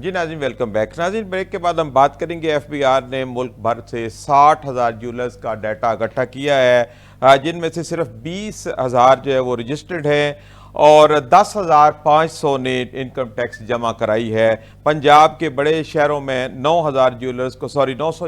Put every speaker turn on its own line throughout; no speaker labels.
जी नाज़रीन, welcome back. नाज़रीन, break के बाद हम बात करेंगे। एफबीआर ने मुल्क भर से 60,000 ज्वेलर्स का डाटा इकट्ठा किया है, जिनमें से सिर्फ 20,000 जो है वो रजिस्टर्ड हैं और 10,500 ने इनकम टैक्स जमा कराई है। पंजाब के बड़े शहरों में 900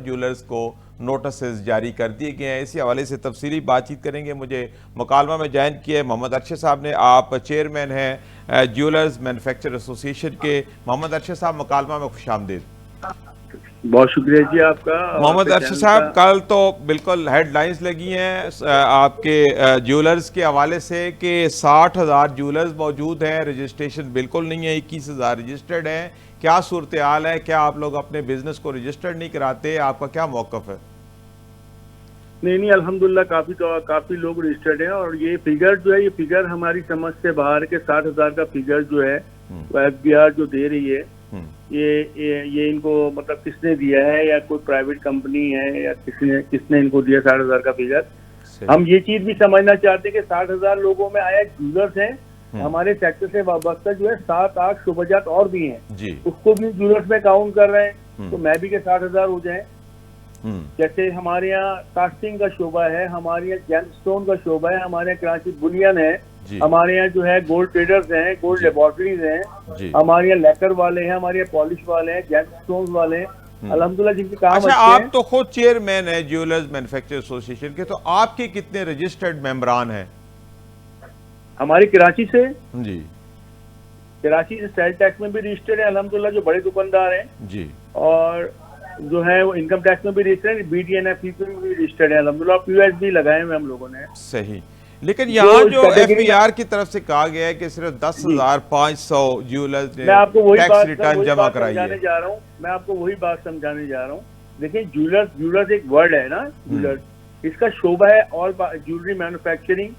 ज्वेलर्स को नोटिस जारी कर दिए गए हैं। इसी हवाले से तफसीली बातचीत करेंगे। मुझे मुकालमा में ज्वाइन किया है मोहम्मद अरशद साहब ने। आप चेयरमैन हैं ज्वेलर्स मैन्युफैक्चर एसोसिएशन के। मोहम्मद अरशद साहब, मुकालमा में खुशामदीद।
बहुत शुक्रिया जी आपका।
मोहम्मद अरशद साहब, कल तो बिल्कुल हेडलाइंस लगी हैं आपके ज्वेलर्स के हवाले से कि 60,000 ज्वेलर्स मौजूद हैं, रजिस्ट्रेशन बिल्कुल नहीं है, 21,000 रजिस्टर्ड हैं। क्या सूरत हाल है? क्या आप लोग अपने बिजनेस को रजिस्टर्ड नहीं कराते? आपका क्या मौक़िफ़ है?
नहीं, अल्हम्दुलिल्लाह काफी लोग रजिस्टर्ड हैं और ये फिगर जो है, ये फिगर हमारी समझ से बाहर के 60,000 का फिगर जो है वो एफबीआर जो दे रही है, ये इनको मतलब किसने दिया है, या कोई प्राइवेट कंपनी है या किसने इनको दिया 60,000 का फिगर। हम ये चीज भी समझना चाहते हैं कि 60,000 लोगों में आया ज्वेलर्स हैं, हमारे सेक्टर से वाबस्ता जो है 7-8 शुबजात और भी हैं, उसको भी ज्वेलर्स में काउंट कर रहे हैं। तो मैं भी के 60,000 हो जाए। जैसे हमारे यहाँ कास्टिंग का शोबा है, हमारे यहाँ जेमस्टोन का शोबा है, हमारे यहाँ कराची बुलियन है, हमारे यहाँ जो है गोल्ड ट्रेडर्स हैं, गोल्ड लेबोरेटरीज हैं, हमारे यहाँ लैकर वाले हैं, हमारे यहाँ पॉलिश वाले हैं, जेमस्टोन वाले हैं, अल्हम्दुलिल्लाह जिनके काम
अच्छा, आप तो खुद चेयरमैन है ज्वेलर्स मैन्युफैक्चर एसोसिएशन के, तो आपके कितने रजिस्टर्ड मेंबरान हैं?
हमारी कराची से
जी,
कराची से सेल टैक्स में भी रजिस्टर्ड है अल्हम्दुलिल्लाह, जो बड़े दुकानदार हैं जी, और जो है वो इनकम टैक्स में भी रजिस्टर्ड है, BDNF में भी रजिस्टर्ड है अल्हम्दुलिल्लाह, POS भी लगाए हुए हम लोगों ने।
सही। लेकिन यहाँ जो एफबीआर की तरफ से कहा गया है कि सिर्फ 10,500 ज्वेलर्स ने टैक्स रिटर्न जमा कराई है।
मैं आपको वही बात समझाने जा रहा हूँ। देखिए, ज्वेलर्स एक वर्ड है ना, ज्वेलर्स, इसका शोबा है ऑल ज्वेलरी मैन्युफैक्चरिंग,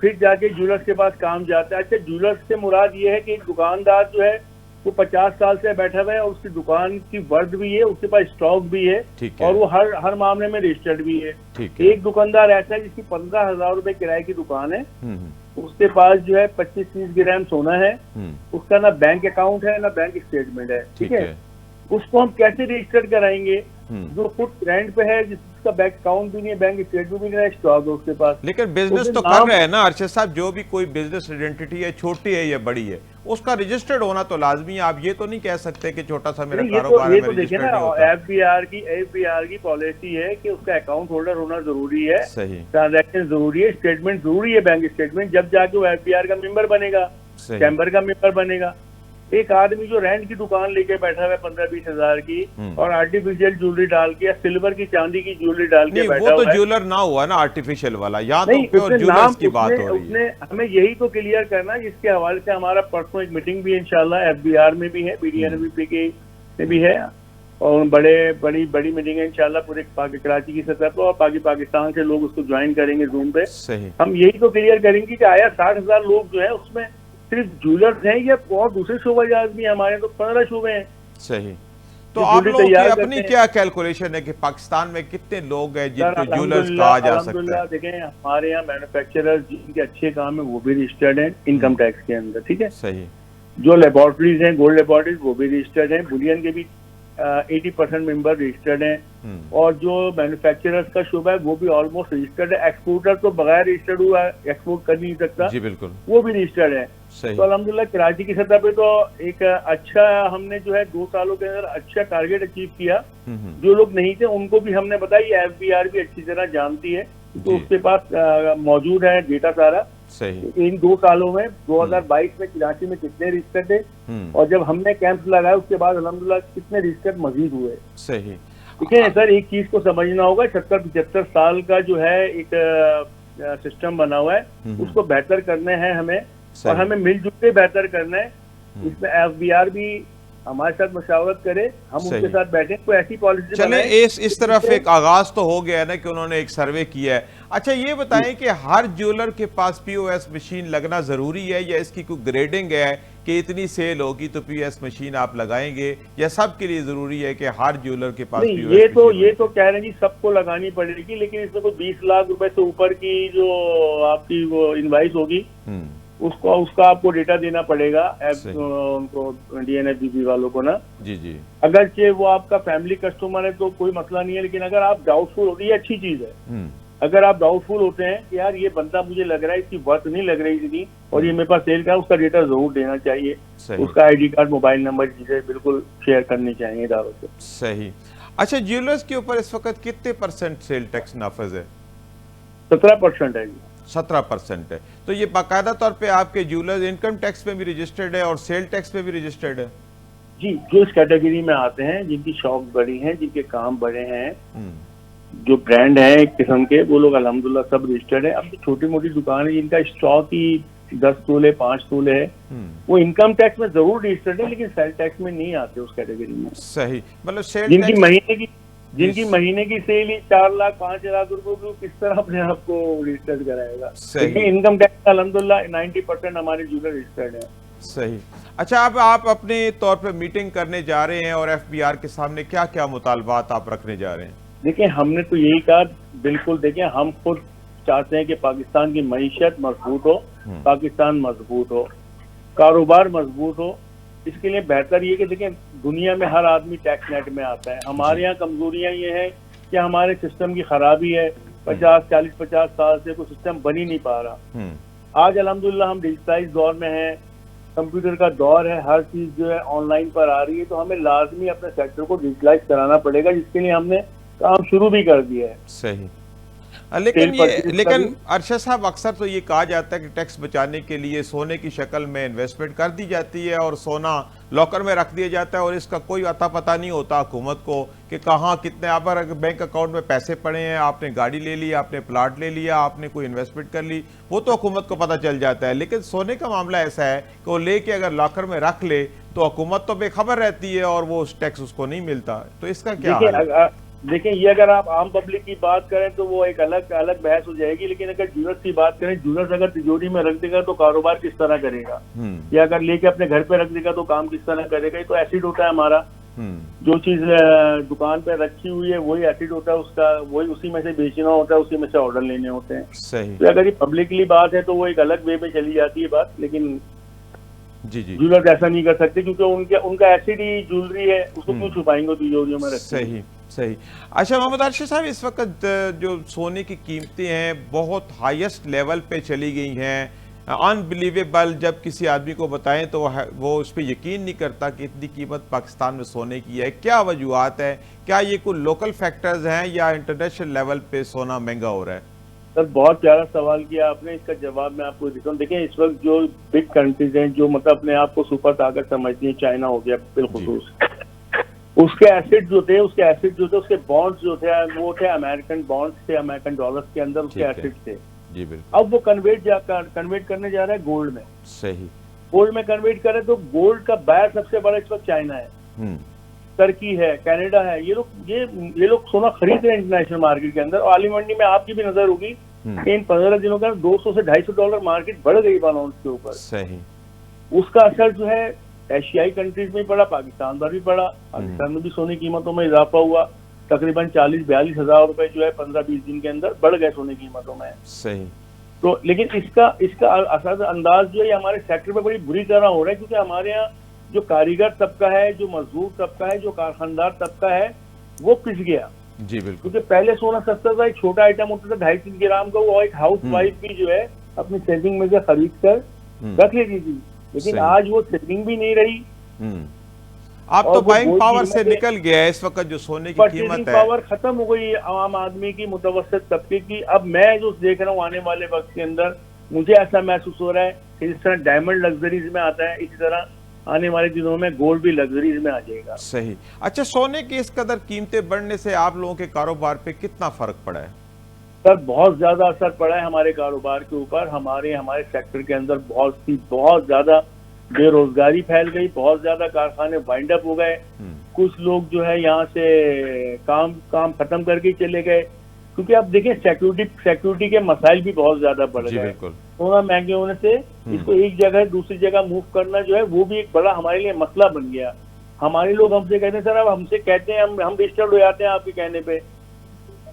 फिर जाके ज्वेलर्स के पास काम जाता है। अच्छा, ज्वेलर्स से मुराद ये है कि एक दुकानदार जो है वो 50 साल से बैठा हुआ है और उसकी दुकान की वर्थ भी है, उसके पास स्टॉक भी है और वो हर मामले में रजिस्टर्ड भी है। एक दुकानदार ऐसा है जिसकी 15,000 रुपए किराए की दुकान है, उसके पास जो है 25-30 ग्राम सोना है, उसका ना बैंक अकाउंट है ना बैंक स्टेटमेंट है, ठीक है। उसको हम कैसे रजिस्टर कराएंगे? जो खुद रेंट पे है, जिसका बैंक अकाउंट भी नहीं है, बैंक स्टेटमेंट भी नहीं है, स्टॉक है उसके पास,
लेकिन बिजनेस तो कर रहे हैं ना अरशद साहब। जो भी कोई बिजनेस आइडेंटिटी है, छोटी है या बड़ी है, उसका रजिस्टर्ड होना तो लाजमी है। आप ये तो नहीं कह सकते कि छोटा सा मेरा कारोबार है,
देखिए ना, एफबीआर की पॉलिसी है कि उसका अकाउंट होल्डर होना जरूरी है, सही, ट्रांजैक्शन जरूरी है, स्टेटमेंट जरूरी है, बैंक स्टेटमेंट, जब जाके वो एफबीआर का मेंबर बनेगा, चैम्बर का मेंबर बनेगा। एक आदमी जो रेंट की दुकान लेके बैठा हुआ है 15-20 हजार की और आर्टिफिशियल ज्वेलरी डाल के या सिल्वर की चांदी की ज्वेलरी डाल के बैठा हुआ है,
वो तो ज्वेलर ना हुआ ना, आर्टिफिशियल वाला। यहाँ तो प्योर ज्वेलर्स की बात हो रही है।
हमें यही तो क्लियर करना है, जिसके हवाले से हमारा परसों एक मीटिंग भी इंशाल्लाह एफबीआर में भी है, BDNF में भी है, और बड़ी मीटिंग है इंशाल्लाह पूरे कराची की सतह पर, और पाकिस्तान से लोग उसको ज्वाइन करेंगे जूम पे। हम यही तो क्लियर करेंगे कि आया 60,000 लोग जो है उसमें सिर्फ ज्वेलर्स हैं या और दूसरे शोबे भी हमारे, तो 15 शोबे हैं।
सही। तो आप लोगों की अपनी क्या कैलकुलेशन है कि पाकिस्तान में कितने लोग हैं जिनको ज्वेलर्स कहा जा सकता है?
देखें, हमारे यहाँ मैन्युफैक्चरर्स जिनके अच्छे काम है वो भी रजिस्टर्ड हैं इनकम टैक्स के अंदर, ठीक है।
सही।
जो लेबोरेटरीज हैं, गोल्ड लेबोरेटरीज, वो भी रजिस्टर्ड हैं, बुलियन के भी 80% मेंबर रजिस्टर्ड हैं, और जो मैन्युफैक्चरर्स का शोबा है वो भी ऑलमोस्ट रजिस्टर्ड है। एक्सपोर्टर तो बगैर रजिस्टर्ड हुआ एक्सपोर्ट कर नहीं सकता जी, बिल्कुल, वो भी रजिस्टर्ड है। तो अल्हम्दुलिल्लाह कराची की सतह पे तो एक अच्छा, हमने जो है 2 सालों के अंदर अच्छा टारगेट अचीव किया। जो लोग नहीं थे उनको भी हमने बताया, एफबीआर भी अच्छी तरह जानती है, तो उसके पास मौजूद है डेटा सारा। सही। इन 2 सालों में 2022 में कराची में कितने रजिस्टर थे, और जब हमने कैंप लगाया उसके बाद अल्हम्दुलिल्लाह कितने रजिस्टर मजीद हुए।
सही।
ठीक है सर, एक चीज को समझना होगा, 70-75 साल का जो है एक सिस्टम बना हुआ है, उसको बेहतर करने हैं हमें, और हमें मिलजुल के बेहतर करना है। इसमें एफबीआर भी हमारे साथ मशावरत करे, हम उनके साथ बैठे, कोई ऐसी पॉलिसी
चले। इस तरफ एक आगाज तो हो गया है ना कि उन्होंने एक सर्वे किया है। अच्छा, ये बताएं कि हर ज्वेलर के पास POS मशीन लगना जरूरी है, या इसकी कोई ग्रेडिंग है कि इतनी सेल होगी तो POS मशीन आप लगाएंगे, या सबके लिए जरूरी है कि हर ज्वेलर के पास POS मशीन?
ये तो कह रहे हैं जी सबको लगानी पड़ेगी, लेकिन इसमें कोई 20 लाख रुपए से ऊपर की जो आपकी वो इनवाइस होगी उसका आपको डेटा देना पड़ेगा उनको DNFBB वालों को ना।
जी जी।
अगरचे वो आपका फैमिली कस्टमर है तो कोई मसला नहीं है, लेकिन अगर आप डाउटफुल होती है, अच्छी चीज है, अगर आप डाउटफुल होते हैं कि यार ये बंदा मुझे लग रहा है इसकी वर्थ नहीं लग रही थी और ये मेरे पास सेल का, उसका डेटा जरूर देना चाहिए, उसका ID कार्ड, मोबाइल नंबर, चीजें बिल्कुल शेयर करनी चाहिए इदारों से।
सही। अच्छा, ज्वेलर्स के ऊपर इस वक्त कितने % सेल टैक्स नाफिज है?
17% है जी।
17% है। तो ये बाकायदा तौर पे आपके ज्वेलर्स इनकम टैक्स में भी रजिस्टर्ड है और सेल टैक्स में भी रजिस्टर्ड है?
जी, जो इस कैटेगरी में आते हैं, जिनकी शॉप बड़ी हैं, जिनके काम बड़े हैं, जो ब्रांड है एक किस्म के, वो लोग अल्हम्दुलिल्लाह सब रजिस्टर्ड है। अब जो छोटी मोटी दुकान है जिनका स्टॉक ही 10 तोले 5 तोले है, वो इनकम टैक्स में जरूर रजिस्टर्ड है, लेकिन सेल टैक्स में नहीं आते उस कैटेगरी में।
सही। मतलब सेल
जिनकी महीने की सेल ही 4 लाख 5 लाख रुपए की, किस तरह अपने आप को रजिस्टर्ड कराएगा? लेकिन इनकम टैक्स अल्हम्दुलिल्लाह 90% हमारे ज्वेलर रजिस्टर्ड है।
सही। अच्छा, अब आप अपने तौर पे मीटिंग करने जा रहे हैं और FBR के सामने क्या क्या मुतालबात आप रखने जा रहे हैं?
देखिए, हमने तो यही कहा, बिल्कुल देखिए, हम खुद चाहते हैं कि पाकिस्तान की मईशत मजबूत हो, पाकिस्तान मजबूत हो, कारोबार मजबूत हो। इसके लिए बेहतर ये कि देखिए, दुनिया में हर आदमी टैक्स नेट में आता है। हमारे यहाँ कमजोरियाँ ये है कि हमारे सिस्टम की खराबी है। 50 साल से कोई सिस्टम बन ही नहीं पा रहा। आज अल्हम्दुलिल्लाह हम डिजिटलाइज दौर में हैं, कंप्यूटर का दौर है, हर चीज जो है ऑनलाइन पर आ रही है, तो हमें लाजमी अपने सेक्टर को डिजिटलाइज कराना पड़ेगा, जिसके लिए हमने काम शुरू भी कर दिया है।
सही। लेकिन अरशद साहब, अक्सर तो ये कहा जाता है कि टैक्स बचाने के लिए सोने की शक्ल में इन्वेस्टमेंट कर दी जाती है और सोना लॉकर में रख दिया जाता है और इसका कोई अता पता नहीं होता हुकूमत को कि कहाँ कितने, आप बैंक अकाउंट में पैसे पड़े हैं, आपने गाड़ी ले ली, आपने प्लाट ले लिया, आपने कोई इन्वेस्टमेंट कर ली, वो तो हुकूमत को पता चल जाता है। लेकिन सोने का मामला ऐसा है कि वो लेके अगर लॉकर में रख ले तो हुकूमत तो बेखबर रहती है और वो टैक्स उसको नहीं मिलता। तो इसका क्या हाल है?
देखिए, ये अगर आप आम पब्लिक की बात करें तो वो एक अलग बहस हो जाएगी, लेकिन अगर ज्वेलर्स की बात करें, ज्वेलर्स अगर तिजोरी में रख देगा तो कारोबार किस तरह करेगा, या अगर लेके अपने घर पे रख देगा तो काम किस तरह करेगा? ये तो एसिड होता है हमारा। जो चीज दुकान पे रखी हुई है वही एसिड होता है, उसका वही उसी में से बेचना होता है, उसी में से ऑर्डर लेने होते हैं।
सही।
तो अगर ये पब्लिकली बात है तो वो एक अलग वे में चली जाती है बात, लेकिन
जी जी,
ज्वेलर्स ऐसा नहीं कर सकते क्योंकि उनका एसिड ही ज्वेलरी है, उसको क्यों छुपाएंगे तिजोरियों में रख?
सही सही। अच्छा मोहम्मद अरशद साहब, इस वक्त जो सोने की कीमतें हैं बहुत हाईएस्ट लेवल पे चली गई हैं, अनबिलीवेबल। जब किसी आदमी को बताएं तो वो उस पर यकीन नहीं करता कि इतनी कीमत पाकिस्तान में सोने की है। क्या वजूहत है? क्या ये कोई लोकल फैक्टर्स हैं या इंटरनेशनल लेवल पे सोना महंगा हो रहा है?
सर, बहुत प्यारा सवाल किया आपने, इसका जवाब मैं आपको देता हूँ। देखिए, इस वक्त जो बिग कंट्रीज हैं, जो मतलब अपने आप को सुपर ताकत समझती है, चाइना हो गया बिलखुसूस, उसके एसिड जो थे, उसके बॉन्ड्स जो थे, वो थे अमेरिकन बॉन्ड्स थे, अमेरिकन डॉलर्स के अंदर उसके एसिड थे।
जी बिल्कुल।
अब वो कन्वर्ट करने जा रहा है गोल्ड में।
सही।
गोल्ड में कन्वर्ट करे तो गोल्ड का बायर सबसे बड़ा इस वक्त चाइना है, टर्की है, कनाडा है। ये लोग सोना खरीद रहे हैं इंटरनेशनल मार्केट के अंदर। और आली मंडी में आपकी भी नजर होगी कि इन 15 दिनों का 200 से $250 मार्केट बढ़ गई बाउंस के ऊपर।
सही।
उसका असर जो है एशियाई कंट्रीज में पड़ा, पाकिस्तान पर भी पड़ा। पाकिस्तान में भी सोने की कीमतों में इजाफा हुआ, तकरीबन 40-42 हजार रुपए जो है 15-20 दिन के अंदर बढ़ गए सोने की कीमतों में।
सही।
तो लेकिन इसका असर अंदाज जो है ये हमारे सेक्टर में बड़ी बुरी तरह हो रहा है, क्योंकि हमारे यहाँ जो कारीगर तबका है, जो मजदूर तबका है, जो कारखानदार तबका है, वो पिस गया।
जी बिल्कुल।
क्योंकि पहले सोना सस्ता था, एक छोटा आइटम होता था 2.5-3 ग्राम का, वो एक हाउस वाइफ भी जो है अपनी सेविंग में से खरीद कर रख लेती थी, लेकिन आज वो सेविंग भी नहीं रही।
आप तो बाइंग पावर से निकल गया है इस वक्त जो सोने की कीमत है,
पावर खत्म हो गई आम आदमी की, मुतवसत तबके की। अब मैं जो देख रहा हूँ आने वाले वक्त के अंदर, मुझे ऐसा महसूस हो रहा है कि जिस तरह डायमंड लग्जरीज में आता है, इसी तरह आने वाले दिनों में गोल्ड भी लग्जरीज में आ जाएगा।
सही। अच्छा, सोने की इस कदर कीमतें बढ़ने से आप लोगों के कारोबार पे कितना फर्क पड़ा है?
सर, बहुत ज्यादा असर पड़ा है हमारे कारोबार के ऊपर। हमारे सेक्टर के अंदर बहुत ज्यादा बेरोजगारी फैल गई, बहुत ज्यादा कारखाने वाइंड अप हो गए। कुछ लोग जो है यहाँ से काम खत्म करके चले गए, क्योंकि आप देखिए सिक्योरिटी के मसाइल भी बहुत ज्यादा बढ़ गए। सोना महंगे होने से इसको एक जगह दूसरी जगह मूव करना जो है वो भी एक बड़ा हमारे लिए मसला बन गया। हमारे लोग हमसे कहते हैं, सर अब हमसे कहते हैं, हम डिस्टर्ब हो जाते हैं आपके कहने पे,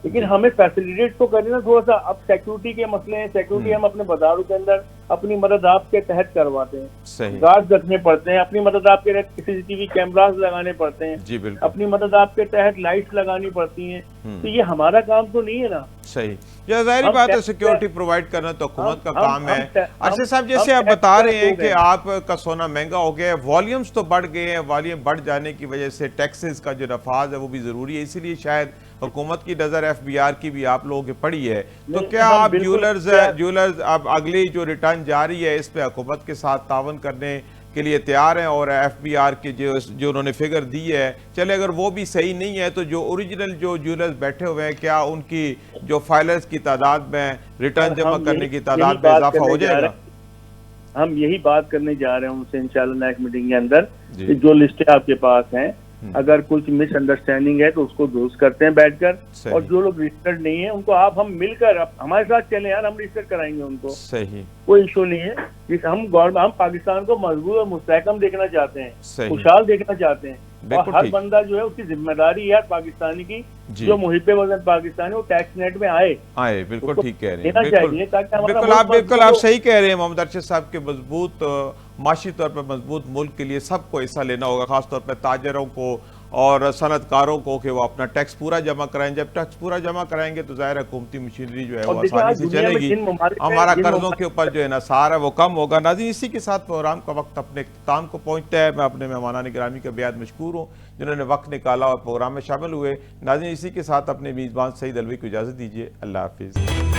लेकिन हमें फैसिलिटेट तो करना थोड़ा सा। अब सिक्योरिटी के मसले हैं, सिक्योरिटी हम अपने बाजारों के अंदर اپنی مدد آپ کے تحت کرواتے ہیں.
صحیح.
گارڈ رکھنے پڑتے ہیں اپنی مدد آپ کے تحت, CCTV کیمراز لگانے پڑتے ہیں
جی بالکل.
اپنی مدد آپ کے تحت, لائٹس لگانی پڑتی ہیں. تو یہ ہمارا کام تو نہیں ہے نا.
صحیح. یہ ظاہری بات ہے, سیکیورٹی پرووائڈ کرنا تو حکومت کا کام ہے. ارشد صاحب جیسے آپ بتا رہے ہیں کہ آپ کا سونا مہنگا ہو گیا ہے, والیومز تو بڑھ گئے ہیں, والیوم بڑھ جانے کی وجہ سے ٹیکسز کا جو نفاذ ہے وہ بھی ضروری ہے, اسی لیے شاید حکومت کی نظر FBR کی بھی آپ لوگوں کی پڑی ہے. تو کیا آپ جیولرز اب اگلی جو ریٹرن جاری ہے اس پہ حکومت کے ساتھ تعاون کرنے کے لیے تیار ہیں, اور FBR کی جو انہوں نے فگر دی ہے, چلے اگر وہ بھی صحیح نہیں ہے تو جو اوریجنل جو جیولرز بیٹھے ہوئے ہیں, کیا ان کی جو فائلرز کی تعداد میں ریٹرن جمع کرنے کی تعداد میں اضافہ ہو جائے گا؟
ہم یہی بات کرنے جا رہے ہیں ان سے انشاءاللہ نیکسٹ میٹنگ کے اندر, کہ جو لسٹیں آپ کے پاس ہیں اگر کچھ مس انڈرسٹینڈنگ ہے تو اس کو درست کرتے ہیں بیٹھ کر, اور جو لوگ رجسٹرڈ نہیں ہیں ان کو ہم مل کر ہمارے ساتھ چلیں یار, ہم رجسٹر کرائیں گے ان کو.
صحیح.
کوئی ایشو نہیں ہے. ہم پاکستان کو مضبوط اور مستحکم دیکھنا چاہتے ہیں, خوشحال دیکھنا چاہتے ہیں, اور ہر بندہ جو ہے اس کی ذمہ داری ہے پاکستانی کی, جو محب وطن پاکستانی وہ ٹیکس نیٹ میں آئے. بالکل
ٹھیک کہہ رہے ہیں, بالکل آپ صحیح کہہ رہے ہیں محمد ارشد صاحب کے مضبوط معاشی طور پر مضبوط ملک کے لیے سب کو حصہ لینا ہوگا, خاص طور پہ تاجروں کو اور صنعت کاروں کو, کہ وہ اپنا ٹیکس پورا جمع کرائیں. جب ٹیکس پورا جمع کرائیں گے تو ظاہر حکومتی مشینری جو ہے وہ آسانی سے چلے گی, ہمارا قرضوں کے اوپر جو انحصار ہے وہ کم ہوگا. ناظرین, اسی کے ساتھ پروگرام کا وقت اپنے اختتام کو پہنچتا ہے. میں اپنے مہمانان گرامی کا بیعت مشکور ہوں جنہوں نے وقت نکالا اور پروگرام میں شامل ہوئے. ناظرین, اسی کے ساتھ اپنے میزبان سعید علوی کو اجازت دیجیے. اللہ حافظ.